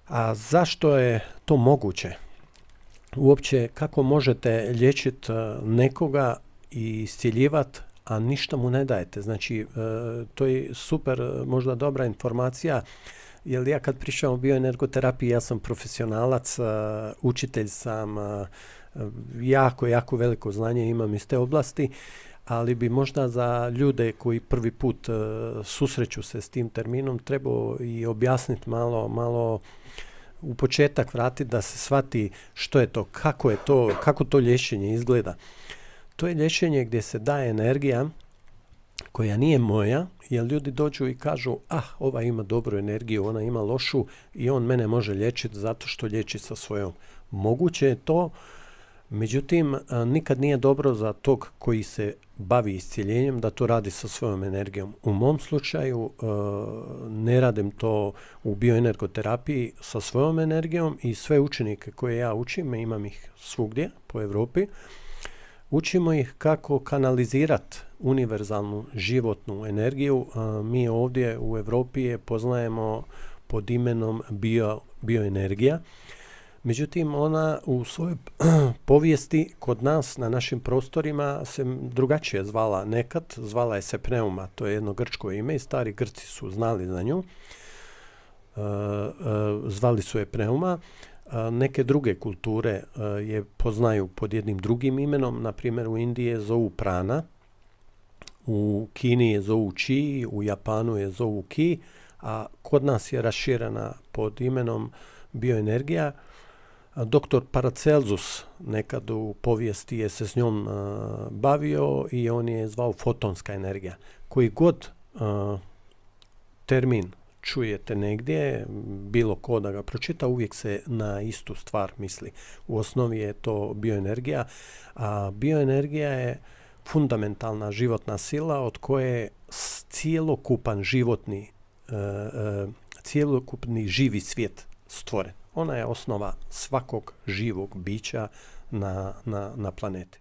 A zašto je to moguće? Uopće, kako možete liječiti nekoga i iscijeljivati, a ništa mu ne dajete? Znači, to je super, možda dobra informacija, jer ja kad pričam o bioenergoterapiji, ja sam profesionalac, učitelj sam, jako veliko znanje imam iz te oblasti, ali bi možda za ljude koji prvi put susreću se s tim terminom trebao i objasniti malo u početak vratiti da se shvati što je to, kako to liječenje izgleda. To je liječenje gdje se daje energija koja nije moja, jer ljudi dođu i kažu, ova ima dobru energiju, ona ima lošu i on mene može liječiti zato što liječi sa svojom. Moguće je to, međutim, nikad nije dobro za tog koji se bavi iscijeljenjem da to radi sa svojom energijom. U mom slučaju ne radim to u bioenergoterapiji sa svojom energijom i sve učenike koje ja učim, imam ih svugdje po Europi, učimo ih kako kanalizirati univerzalnu životnu energiju. Mi ovdje u Europi je poznajemo pod imenom bioenergija. Međutim, ona u svojoj povijesti kod nas na našim prostorima se drugačije zvala nekad. Zvala je se pneuma, to je jedno grčko ime i stari Grci su znali za nju. Zvali su je pneuma. Neke druge kulture je poznaju pod jednim drugim imenom, na primjer u Indiji je zovu prana, u Kini je zovu chi, u Japanu je zovu ki, a kod nas je raširena pod imenom bioenergija. Doktor Paracelsus nekad u povijesti je se s njom bavio i on je zvao fotonska energija. Koji god termin čujete negdje, bilo ko da ga pročita, uvijek se na istu stvar misli. U osnovi je to bioenergija, a bioenergija je fundamentalna životna sila od koje cjelokupni živi svijet stvoren. Ona je osnova svakog živog bića na planeti.